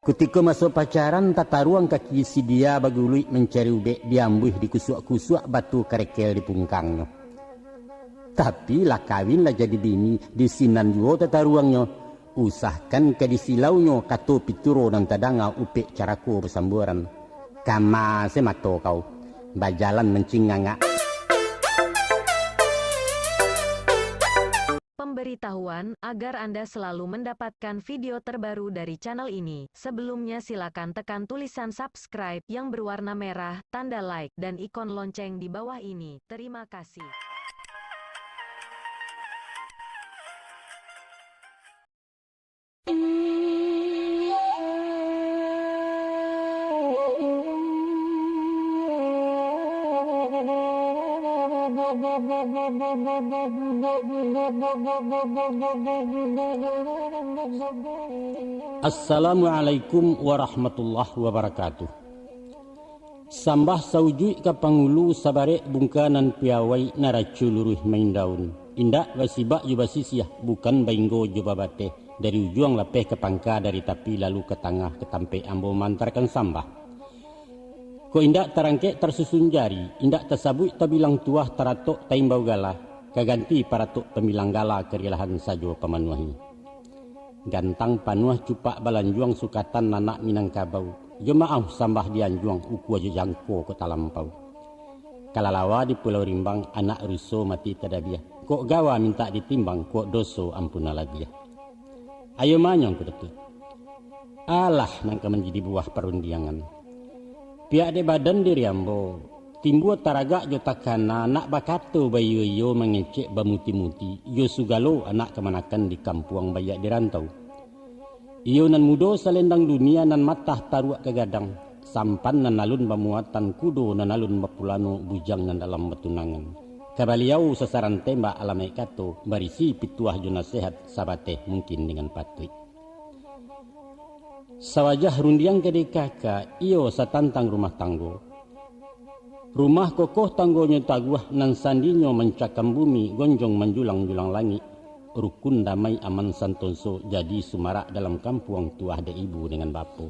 Ketika masuk pacaran, tata ruang kaki si dia bagului mencari ubek diambuh di kusuk-kusuk batu kerekel di pungkangnya. Tapi lah kawin lah jadi bini di sinan juga tata ruangnya. Usahkan ke di silaunya kato pituro dan tadanga upek caraku bersamburan. Kama semato kau, bajalan mencinganga. Pemberitahuan agar Anda selalu mendapatkan video terbaru dari channel ini. Sebelumnya silakan tekan tulisan subscribe yang berwarna merah, tanda like, dan ikon lonceng di bawah ini. Terima kasih. Assalamualaikum warahmatullahi wabarakatuh. Sambah saujui ka pangulu sabare bungkanan piawai naracu luruh main daun. Indak basibak jubasisiah bukan bainggo jubabate dari ujung lapeh ke pangka dari tapi lalu ke tengah ke tampe ambo mantarkan sambah. Ko indak tarangke tersusun jari, indak tersabut tabilang tuah taratok taimbau gala, kaganti paratok pemilang gala kerilahan sajo pemanuahi. Gantang panuah cupak balanjuang sukatan nanak Minangkabau, jemaah sambah dianjuang uku aja jangko ke talampau. Kalalawa di Pulau Rimbang anak ruso mati tadabiah, kok gawa minta ditimbang, kok doso ampunala dia. Ayo manyong ke depan. Alah nangka menjadi buah perundiangan. Pihak de badan diri ambo, timbu taraga jo takana anak bakato bayu yo mengecek bamuti-muti, yo sugalo anak kemanakan di kampuang bayak di rantau. Iyo nan mudo salendang dunia nan matah taruak kegadang, sampan nan alun bamuatan kudo nan alun bapulano bujang nan dalam betunangan. Kabaliau sasaran tembak alamai kato, barisi pituah jo nasihat sabate mungkin dengan patrik. Sawajah rundiang kede kakak, iyo satantang rumah tanggo. Rumah kokoh tanggonya taguah nan sandinyo mencakam bumi, gonjong menjulang-julang langit. Rukun damai aman santoso jadi sumarak dalam kampung tuah de ibu dengan bapo.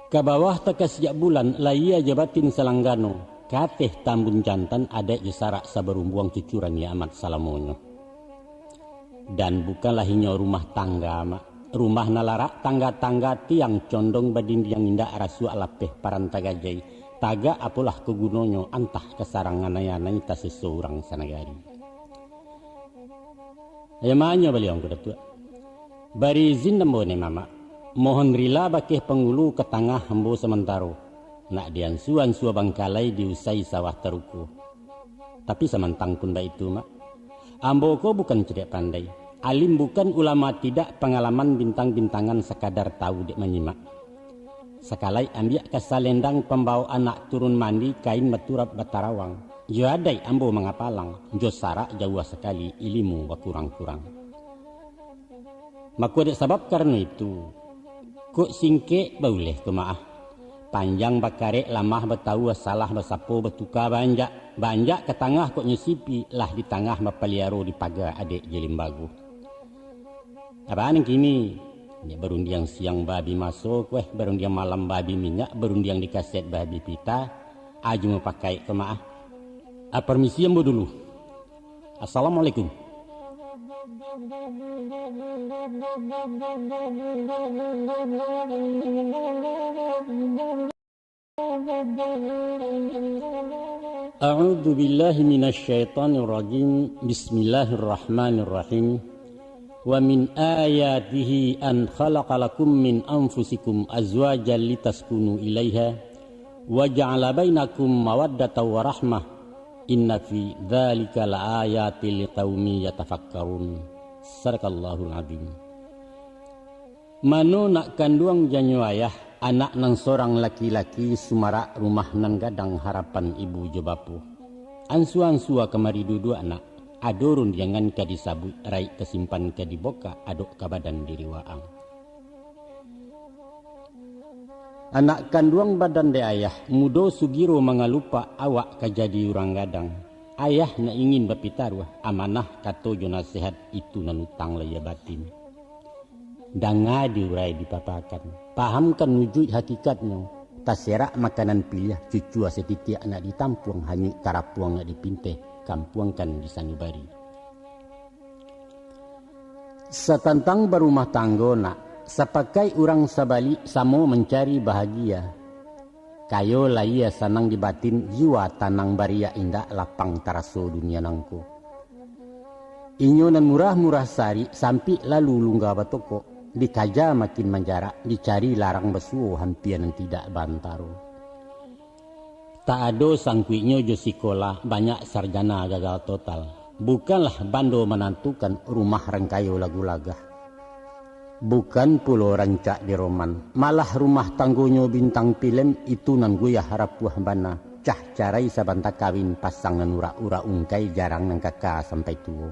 Kabawah tekas sejak bulan, laia jabatin selanggano. Kateh tambun jantan adek jesarak saberumbuang cucuran ya amat salamonyo. Dan bukanlah hinyo rumah tangga mak. Rumah nalarak tangga-tangga tiang condong badin yang indah rasu alapeh parantagajai. Taga apalah kegunonyo antah kesarangan ayanai tak seseorang sanagari. Ayamanyo baliang ko datua. Bari izin nambo ne mama. Mohon rila bakeh pengulu ke tengah hambo sementaro. Nak diansuan sua bangkalai diusai sawah teruku. Tapi samantang pun baik itu mak. Ambo ko bukan cedek pandai. Alim bukan ulama tidak pengalaman bintang-bintangan sekadar tahu dek menyimak. Sekalai ambiak kasalendang pembawa anak turun mandi kain maturap batarawang. Jo adai ambo mengapalang, jo sarak jauh sekali ilimu berkurang-kurang. Maku ada sebab karena itu, kok singke boleh kemaah. Panjang bakare lamah betahu salah basapo betuka banjak ke tengah kok nyusipi lah di tengah mapaliaro di pagar adek jelimbagu. Apaan yang kini? Ya berundiang siang babi masuk, berundiang malam babi minyak, berundiang di kaset babi pita. Aju mau pakai kemaah. Permisi ambo dulu. Assalamualaikum. A'udzu billahi minasyaitonir rajim. Bismillahirrahmanirrahim. Wa min ayatihi an khalaqalakum min anfusikum azwajan litaskunu ilaiha wa ja'ala bainakum mawaddatan wa rahmah inna fi dzalika laayatil liqaumin yatafakkarun. Sadaqallahul azim. Mano nak kanduang janyo ayah anak nang sorang laki-laki sumarak rumah nan gadang harapan ibu jobapu. Ansu-ansua kemari dua anak. Adorun jangan ka disabut rai kesimpan ka diboka adok ka badan diri waang. Anak kanduang badan de ayah mudo sugiro mangalupa awak ka jadi urang gadang. Ayah na ingin bapitaruah amanah kato jo nasihat itu nanutang laya batin. Danga diurai dipapakan. Pahamkan wujud hakikatnya. Taserak makanan pilih cucua setitik nak ditampuang, hanyut tarapuang nak dipinteh, kampuangkan di sanubari. Setantang berumah tangga nak, sepakai orang sabali samo mencari bahagia. Kayo laia sanang di batin, jiwa tanang baria indah lapang taraso dunia nangko. Inyo nan murah-murah sari, sampai lalu lunggah batoko. Dikaja makin menjarak, dicari larang besuo hampian tidak bantaro. Tak ada sangkuinya jo sikolah, banyak sarjana gagal total. Bukanlah bando menantukan rumah rangkayo lagu lagah. Bukan pulau rancak di roman, malah rumah tanggonyo bintang film itu nan guyah harapuah bana. Cah carai sabanta kawin pasangan ura-ura ungkai jarang nang kakak sampai tua.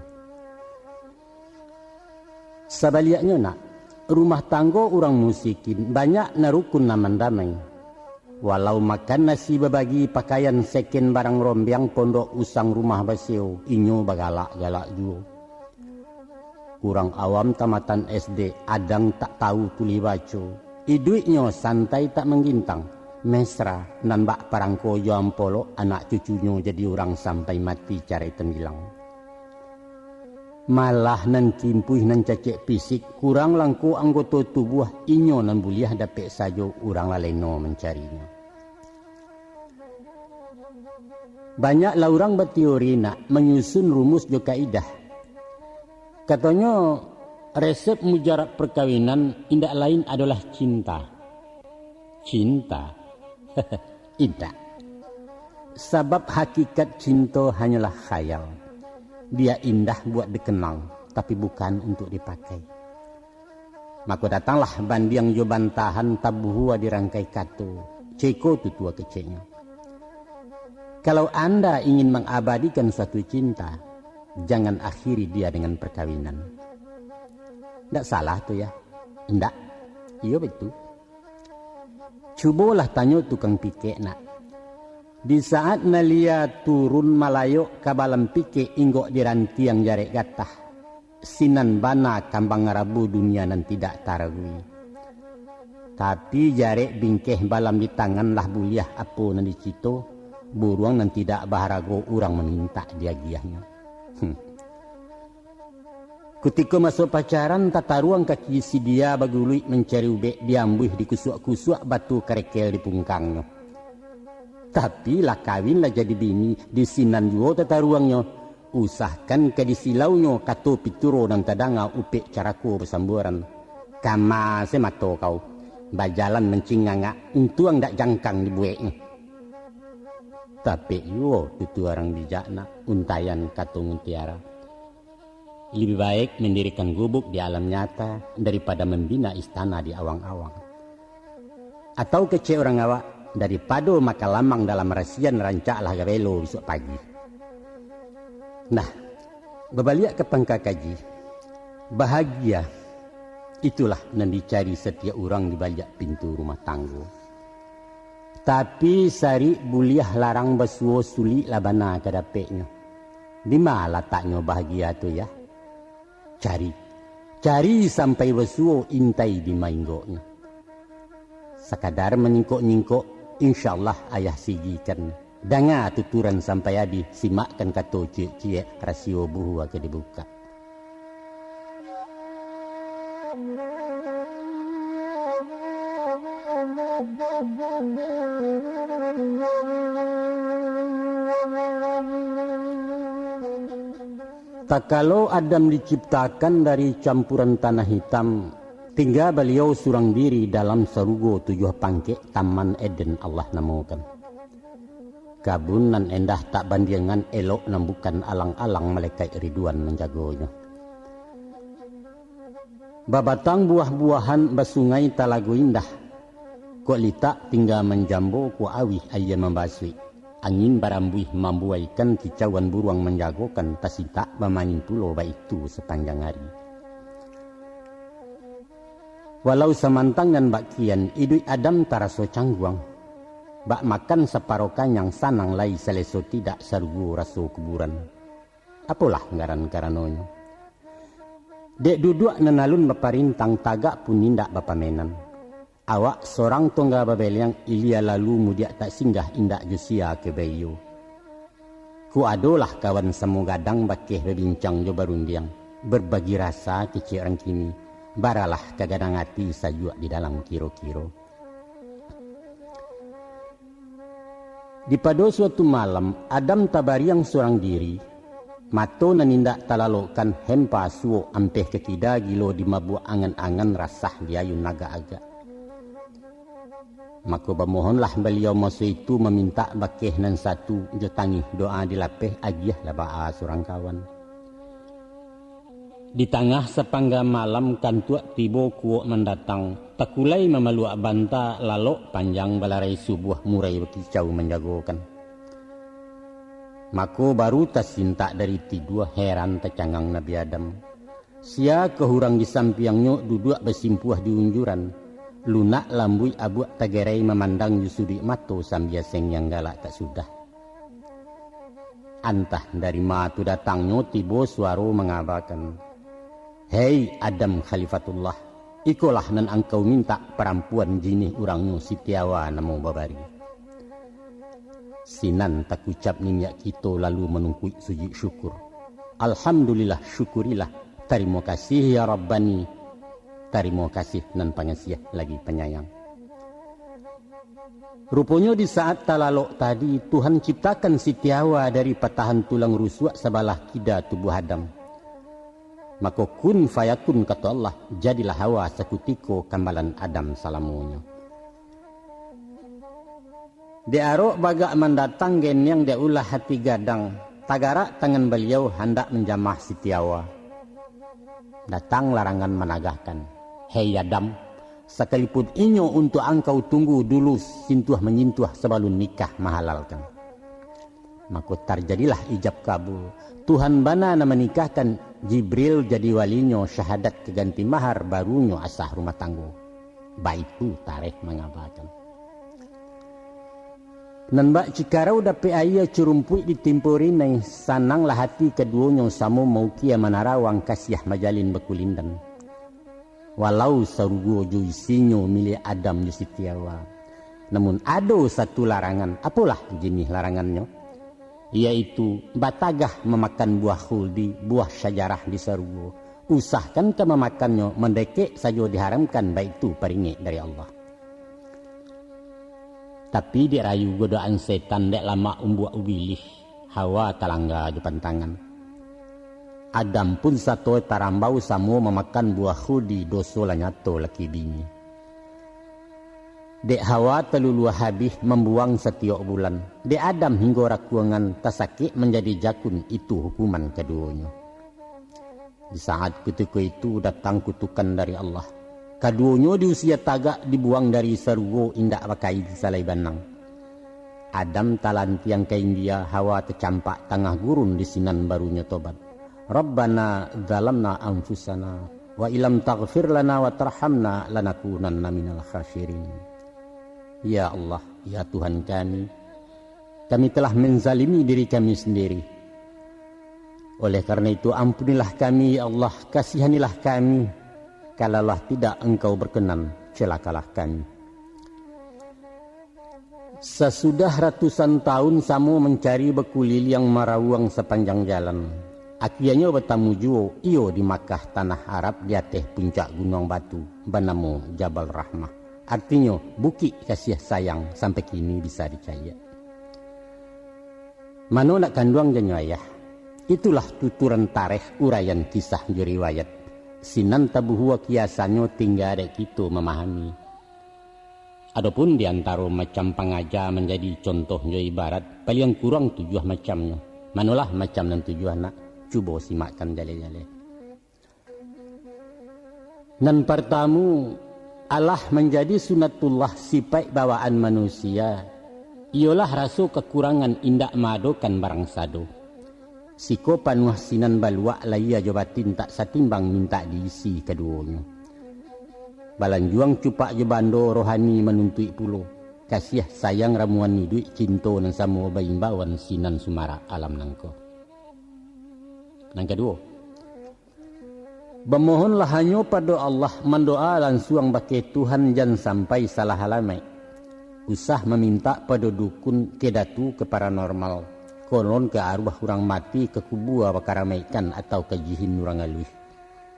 Sebaliaknya nak, rumah tanggo orang musikin banyak narukun naman damai. Walau makan nasi berbagi pakaian seken barang rombiang pondok usang rumah basio, inyo bagalak-galak juo. Kurang awam tamatan SD, adang tak tahu tuli baco. Iduitnya santai tak menggintang, mesra nan bak parangko joampolo anak cucunya jadi orang sampai mati carai tenggilang. Malah nan kimpuih nan cacek fisik, kurang langko anggota tubuh inyo nan buliah dapet sajo orang laleno mencarinya. Banyaklah orang berteori nak menyusun rumus jo kaidah. Katanya resep mujarab perkawinan indak lain adalah cinta. Cinta? Indak. Sebab hakikat cinta hanyalah khayal. Dia indah buat dikenang, tapi bukan untuk dipakai. Maka datanglah bandiang jo bantahan tabuhua dirangkai kato. Ceko tutua kecilnya. Kalau Anda ingin mengabadikan suatu cinta, jangan akhiri dia dengan perkawinan. Tidak salah tuh ya. Tidak. Iya betul. Cubalah tanya tukang pike nak. Di saat nalia turun malayok kabalam pike inggok diranti yang jarek gatah. Sinan bana kambang ngarabu dunia nan tidak taragui. Tapi jarek bingkeh balam di tangan lah buliah apa nan dicito. Buruang nan tidak baharago orang meminta dia giahnya. Ketika masuk pacaran tata ruang kaki si dia bagului mencari ubek diambuh di kusuak-kusuak batu kerekel di pungkangnya. Tapi lah kawin lah jadi bini di sinan juga tata ruangnya. Usahkan ke di silaunya kato pituro dan tadanga upek caraku bersamburan. Kama semato kau bajalan mencinganga untuang dak jangkang di bueknya. Tapi yo itu orang bijakna untayan katung tiara. Lebih baik mendirikan gubuk di alam nyata daripada membina istana di awang-awang. Atau kece orang awak daripada maka lamang dalam rasian rancaklah gabelo besok pagi. Nah, berbalik ke pangka kaji, bahagia itulah yang dicari setiap orang di balik pintu rumah tangga. Tapi sari buliah larang besuo sulit labana kadapeknya. Di mana letaknya bahagia tu ya? Cari sampai besuo intai di mainggoknya. Sekadar menyingkok-nyingkok, insyaallah ayah sigikan. Danga tuturan sampai adi simakkan kato cie-cie rasio buhu ke dibuka. Tak kalau Adam diciptakan dari campuran tanah hitam, tinggal beliau surang diri dalam serugo 7 pangkek Taman Eden Allah namakan. Kabun nan endah tak bandingan elok nambukan alang-alang malaikat Ridwan menjagonya. Babatang buah-buahan basungai talagu indah. Kok litak tinggal menjambo ku awih ayam membasui. Angin barambuih membuaikan kicauan buruang menjagokan tasita memain pulau baik itu sepanjang hari. Walau semantang dan bakian idui Adam taraso cangguang. Bak makan separuh kanyang sanang lai seleso tidak sergu raso kuburan. Apalah ngaran karanonyo. Dek duduk nanalun baparintang tagak pun nindak bapamenan. Awak seorang tongga babel yang ilia lalu mudiak tak singgah indak jusia ke bayu. Ku adolah kawan semu gadang bakeh berbincang jo barundiang. Berbagi rasa kecil orang kini. Baralah kagadang hati sajuak di dalam kiro-kiro. Di pada suatu malam, Adam tabariang seorang diri. Mato nanindak talalokan hempa suo ampeh ketida gilo di mabuak angan-angan rasah diayun naga agak. Maka bermohonlah beliau masa itu meminta bakeh nan satu jotangi doa dilapeh agiah lah ba'a seorang kawan. Di tengah sepangga malam kantuak tibo kuok mendatang. Takulai memaluak banta lalok panjang balarai subuh murai berkicau menjagokan. Maka baru tersintak dari tidur heran tercangang Nabi Adam. Sia kehurang di sampiangnya duduk bersimpuah di unjuran. Lunak lambui abuak tagerai memandang yusudi mato sambil seng yang galak tak sudah. Antah dari matu datangnya tibo suara mengabarkan. Hei Adam Khalifatullah, ikolah nan engkau minta perempuan jinih urangnya sitiawa namo babari. Sinan tak ucap ninyak kita lalu menungkui sujud syukur. Alhamdulillah syukurilah, terima kasih ya Rabbani. Terima kasih nan pangasih lagi penyayang. Rupanya di saat talalok tadi Tuhan ciptakan sitiawa dari patahan tulang rusuk sebelah kida tubuh Adam. Maka kun fayakun kata Allah, jadilah Hawa sekutiko kambalan Adam salamunya. Diarok bagak mendatang gen yang dia ulah hati gadang. Tagarak tangan beliau hendak menjamah sitiawa. Datang larangan menagahkan. Hei Adam, sekalipun inyo untuk engkau tunggu dulu sintuah menyentuh sebelum nikah mahalalkan. Maka terjadilah ijab kabul. Tuhan bana na menikahkan Jibril jadi walinyo syahadat keganti mahar barunya asah rumah tangga. Baitu tarikh mengabarkan. Nan bak cikarau dapat ayah curumpui ditimpuri nai sananglah hati keduanya sama mau kia menarawang kasiah majalin bekulindan. Walau sarugo jo isinyo milik Adam Yusitiawa. Namun ada satu larangan, apalah jenis larangannya? Yaitu batagah memakan buah khuldi, buah syajarah di sarugo. Usahkan ke memakannya, mendekek saja diharamkan, baik itu paringik dari Allah. Tapi dirayu godaan setan dek lama umbuak ubilih, Hawa talangga depan tangan. Adam pun satu tarambau samo memakan buah khudi doso lanyato laki bini. Dek Hawa telulu habis membuang setiap bulan. Dek Adam hingga rakuangan tasakit menjadi jakun, itu hukuman keduanya. Di saat ketika itu datang kutukan dari Allah. Keduanya di usia tagak dibuang dari serugo indak pakai salai banang. Adam talantiang ke India, Hawa tercampak tengah gurun di sinan barunya tobat. Rabbana zalamna anfusana wa ilam taghfir lana wa tarhamna lanakunanna minal khasirin. Ya Allah, ya Tuhan kami telah menzalimi diri kami sendiri. Oleh karena itu ampunilah kami ya Allah, kasihanilah kami. Kalalah tidak engkau berkenan, celakalah kami. Sesudah ratusan tahun Samu mencari bekulil yang marawang sepanjang jalan. Akhirnya bertemu juo iyo di Makkah tanah Arab di atas puncak gunung batu bernama Jabal Rahmah. Artinya bukit kasih sayang sampai kini bisa dicaya. Mano nak kanduang janyo ayah. Itulah tuturan tarikh uraian kisah di riwayat. Sinan tabuhua kiasannya tinggal ada kita memahami. Adapun di antara macam pengajar menjadi contoh jo ibarat paling kurang 7 macamnya. Manolah macam dan 7 anak. Cuba simakkan jale-jale. Nan pertama, Allah menjadi sunatullah sifat bawaan manusia. Ialah rasa kekurangan indak madokan barang sado. Siko panuh sinan baluak laya jabatin tak satimbang minta diisi keduanya. Balanjuang cupak jebando rohani menuntui pulo. Kasih sayang ramuan ni duit cinta nan sama baimbawan sinan sumara alam nangko. Yang kedua, Bemohonlah hanya pada Allah, mendoa langsung bagi Tuhan jangan sampai salah halamai. Usah meminta pada dukun ke datu ke paranormal. Konon ke arwah orang mati ke kubur bakaramaikan atau ke jihin orang alus.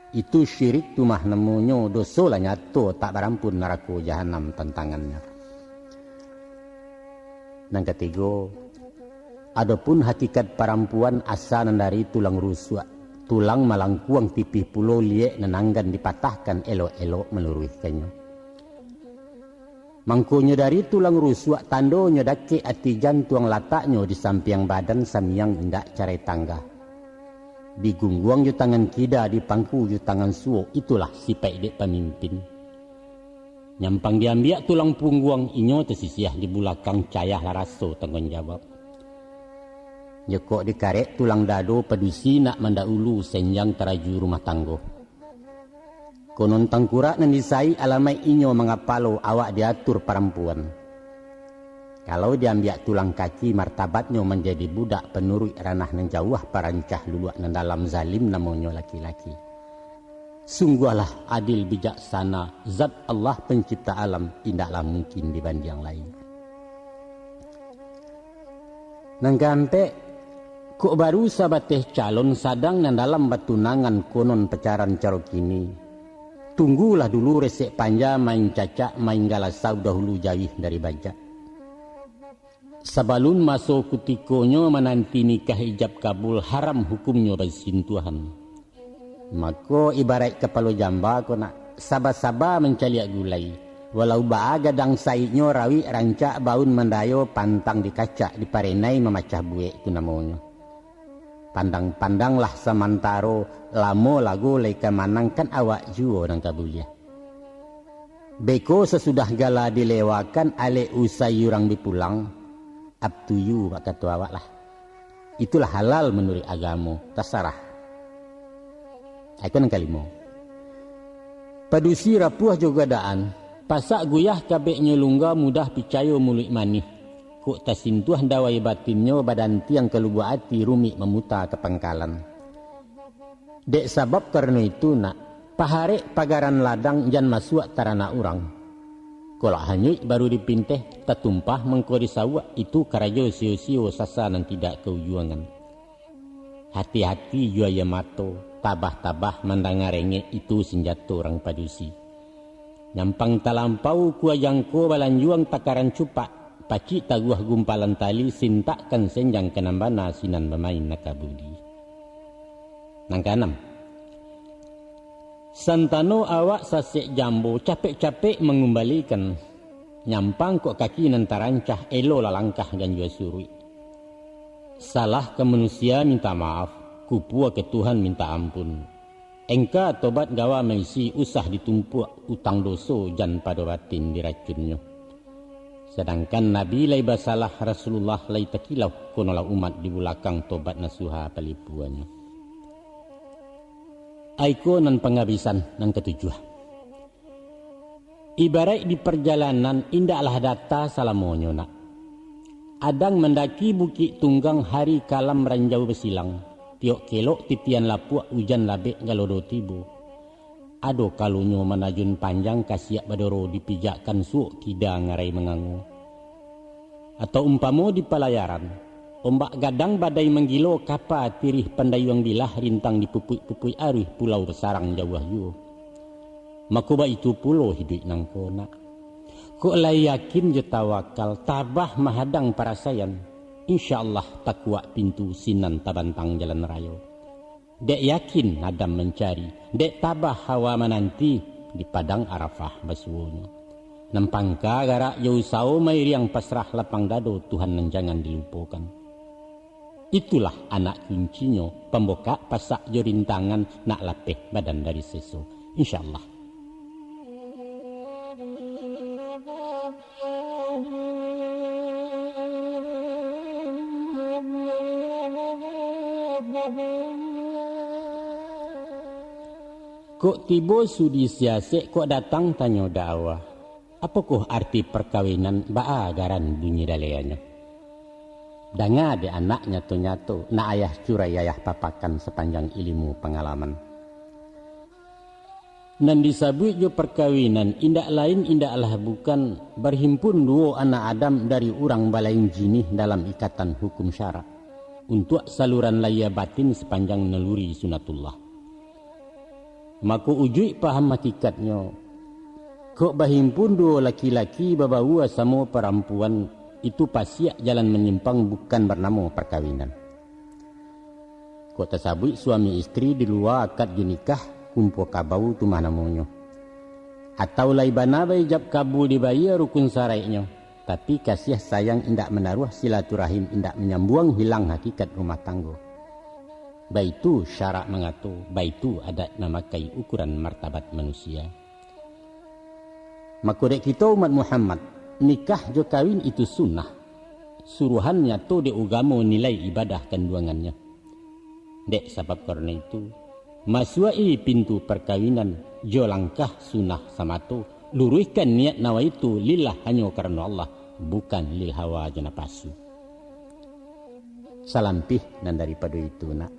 Itu syirik tu mah namanya dosa lah nyato tak berampun neraka jahanam tantangannya. Yang ketiga, adapun hakikat perempuan asal dari tulang rusuk. Tulang malangkuang pipih pulau liek nenanggan dipatahkan elok-elok meluruhkannya. Mangkunya dari tulang rusuk tandonya dake ati jantung lataknya di samping badan samiang indak carai tangga. Di gungguang ju tangan kida, di pangku ju tangan suo, itulah sifat dek pemimpin. Nyampang diambil tulang pungguang inyo tersisiah di belakang cayah laraso tanggung jawab. Jekok dikarek tulang dado pedusi nak mendahulu senjang teraju rumah tanggo. Konon tangkurak nan disai alamai inyo mengapalo awak diatur perempuan. Kalau diambil tulang kaki martabatnya menjadi budak penurut ranah nan jauh parancah luluak nan dalam zalim namanya laki-laki. Sungguhlah adil bijaksana zat Allah pencipta alam indaklah mungkin dibanding yang lain. Nang gampe kok baru sabateh calon sadang nan dalam batunangan konon pacaran caro kini. Tunggulah dulu resek panja main cacak main galasau dahulu jauh dari bajak. Sebelum masuk kutikonyo menanti nikah ijab kabul haram hukumnya bersentuhan. Maka ibarat kepala jamba ko nak sabah-sabah mencaliak gulai. Walau baaga dang sainyo rawi rancak baun mendayo pantang dikacak diparenai memacah buek itu namanya. Pandang-pandanglah samantaro lamo lagu leika manangkan awak juo nang kabulia. Beko sesudah gala dilewakan ale usai yurang dipulang. Up to you pak kata awak lah. Itulah halal menurut agama, terserah. Aku nang kalimo. Padusi rapuh juga daan. Pasak guyah kabeknya lungga mudah picayo mulut manih. Kok tasintuah dawai batinnya badan tiang kelubu hati rumik memuta ke pangkalan. Dek sabab karena itu nak paharek pagaran ladang jan masuk tarana urang. Kalau hanyut baru dipinteh tatumpah mengkori sawak itu karajo sio-sio sasa dan tidak keujuangan. Hati-hati juaya mato tabah-tabah mandangarenge itu senjata orang padusi. Nyampang talampau kuajangko balanjuang takaran cupak. Pacik taguah gumpalan tali sintakkan senjang kenambana sinan bermain nakabudi. Nang keenam. Santano awak sasek jambo capek-capek mengembalikan. Nyampang kok kaki nan tarancah elo lalangkah dan jua surui. Salah ke manusia minta maaf, kupua ke Tuhan minta ampun. Engka tobat gawa meisi usah ditumpuk utang doso jan pada batin diracunnya. Sedangkan Nabi lai basalah Rasulullah lai takilau konolah umat di belakang tobat nasuha pelipuannya. Aiko nan penghabisan nan ketujuh. Ibarat di perjalanan indaklah data salamonyo nak. Adang mendaki bukit tunggang hari kalam ranjau besilang. Tiok kelok titian lapuk hujan labek galodo tibo. Ado kalunyo manajun panjang kasiak badoro dipijakkan suuk kida ngarai mengangu. Atau umpamo di pelayaran, ombak gadang badai menggilo kapa tirih pandayuang bilah rintang di pupui-pupui arih pulau bersarang jauh yu. Makuba itu pulau hidup nang kona. Kok lai yakin je tawakal tabah mahadang parasayan. InsyaAllah takwa pintu sinan tabantang jalan rayo. Dek yakin Adam mencari, dek tabah hawa menanti di padang Arafah basuhnya. Nampangka gara yausau mairiang pasrah lapang dado Tuhan nan jangan dilupakan. Itulah anak kuncinya pemboka pasak jorintangan nak lapeh badan dari seso. InsyaAllah. Kok tibo sudi siasek kok datang tanya dakwah. Apakah arti perkawinan baagaran bunyi daleanya? Danga de anak nyato-nyato na ayah curai ayah papakan sepanjang ilmu pengalaman. Nan disabui jo perkawinan indak lain indaklah bukan berhimpun dua anak Adam dari urang balain jinih dalam ikatan hukum syarak untuk saluran laya batin sepanjang naluri sunatullah. Maka ujui paham hakikatnya. Kok berhimpun dua laki-laki babawa sama perempuan itu pasti jalan menyimpang bukan bernama perkawinan. Kok tersabui suami istri di luar akad nikah kumpul kabau tu mana namanya. Atau laibana jab kabul dibayar rukun syarainya. Tapi kasih sayang indak menaruh silaturahim indak menyambung hilang hakikat rumah tangga. Baitu syarak mengatur, baitu adat memakai ukuran martabat manusia. Maka dek kita umat Muhammad, nikah jo kawin itu sunnah. Suruhannya tu de agama nilai ibadah kandungannya. Dek sebab karena itu masuai pintu perkawinan jo langkah sunnah sama tu luruskan niat nawaitu lillah hanya karena Allah bukan lil hawa janapasu. Salampih dan daripada itu nak.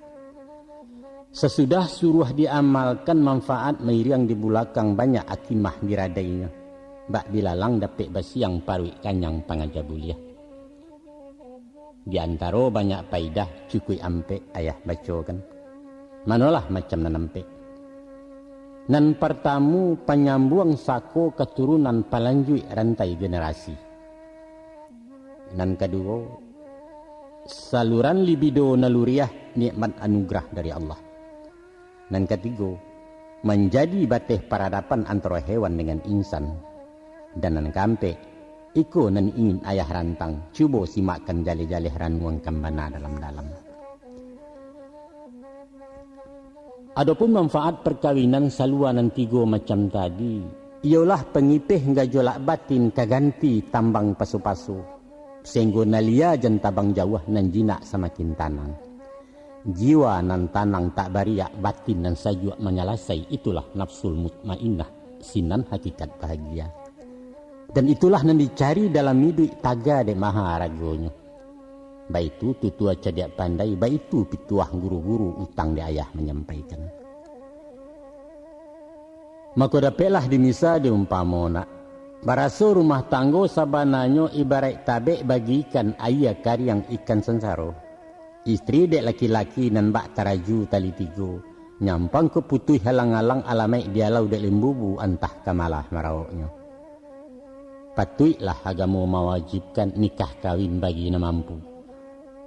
Sesudah suruh diamalkan manfaat meiriang di belakang banyak akimah diradainya. Bak bilalang dapet basiang parwi kanyang pangajabuliah. Di antara banyak paidah cukui ampe ayah baca kan. Manalah macam nanampe. Nan pertamu penyambung sako keturunan palanjui rantai generasi. Nan kedua saluran libido naluriah nikmat anugerah dari Allah. Nan ketiga menjadi batih peradaban antara hewan dengan insan. Dan nan keempat iko nan ingin ayah rantang cuba simakkan jali-jali ranuang kembana dalam-dalam. Adapun manfaat perkawinan saluanan tiga macam tadi, ialah pengipih hingga jolak batin kaganti tambang pasu-pasu. Sehingga nalia jan tabang jauh nan jinak semakin tanang. Jiwa nan tanang tak bariak batin nan sajuk menyalasai itulah nafsul mutmainnah, sinan hakikat bahagia. Dan itulah nan dicari dalam hidup taga de maha ragonya. Baitu tutua cadiak pandai, baitu pituah guru-guru utang di ayah menyampaikan. Maka dapatlah dimisa diumpamona. Baraso rumah tanggo sabananyo ibarat tabek bagikan ayah karyang ikan sensaro. Istri dek laki-laki nan bak taraju tali tigo. Nyampang keputuh halang-halang alamai dialau dek lembubu antah kamalah marawaknya. Patuitlah agama mewajibkan nikah kawin bagi na mampu.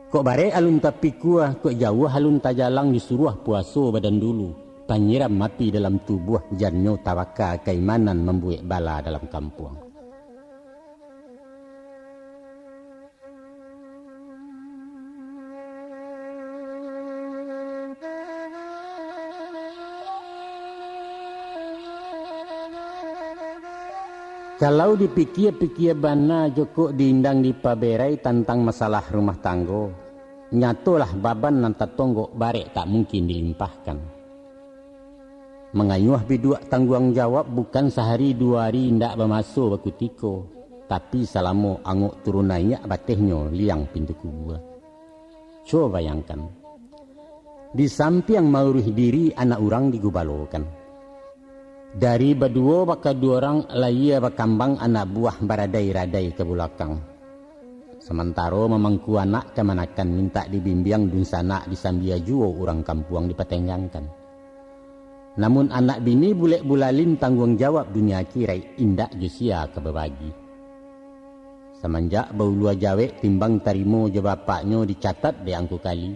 Kok bare alun tapi kuah, kok jauh alun tajalang disuruh puaso badan dulu. Panyiram api dalam tubuh janyo tawaka keimanan membuat bala dalam kampung. Kalau dipikir-pikir bana joko diindang di paberai tentang masalah rumah tanggo, nyatolah baban nan tatonggok barek tak mungkin dilimpahkan. Mengayuh bidua tanggung jawab bukan sehari dua hari ndak bermasuk bakutiko, tapi selama anguk turunainya batehnya liang pintu kubur. Coba bayangkan, di samping mauruh diri anak orang digubalokan. Dari berdua baka dua orang laia bakambang anak buah baradai-radai ke belakang. Sementara memangku anak kemanakan minta dibimbing dun sana disambia juo orang kampung dipatenggangkan. Namun anak bini bulek bulalin tanggung jawab dunia akhirat indak jusia kebebagi. Semenjak baulua jawe timbang tarimo je bapaknya dicatat di angku kali.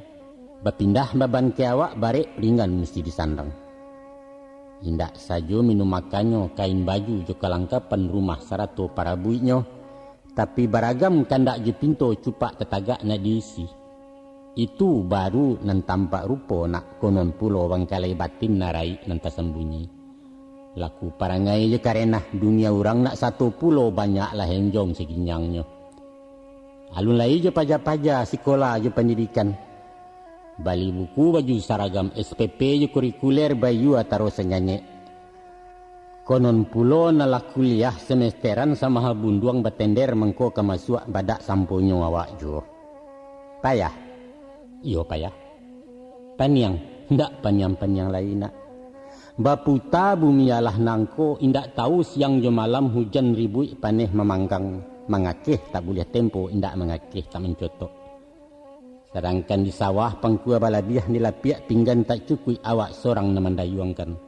Bapindah baban ke awak barek ringan mesti disandang. Indak saja minum makannya, kain baju juga kelengkapan rumah sarato para buiknya. Tapi beragam kandak je pintu cupak tetagak nak diisi. Itu baru nan tampak rupa nak konon pulau bangkalai batin narai nan tersembunyi. Laku parangai je karena dunia orang nak satu pulau banyaklah henjong seginyangnya. Alun lai je paja-paja sekolah je pendidikan. Bali buku baju seragam SPP je kurikuler bayu ataro senyanyi. Konon pulo nala kuliah semesteran sama habunduang batender mengko kemasuk badak samponyo awak jo. Payah? Iyo payah. Paniang, ndak paniang-paniang lain nak. Baputa bumi alah nangko indak tahu siang jo malam hujan ribut paneh memanggang. Mengakeh tak boleh tempo indak mengakeh tak mencotok. Sedangkan di sawah pangkua balabiah nilapiak pinggan tak cukui awak seorang namandayuangkan.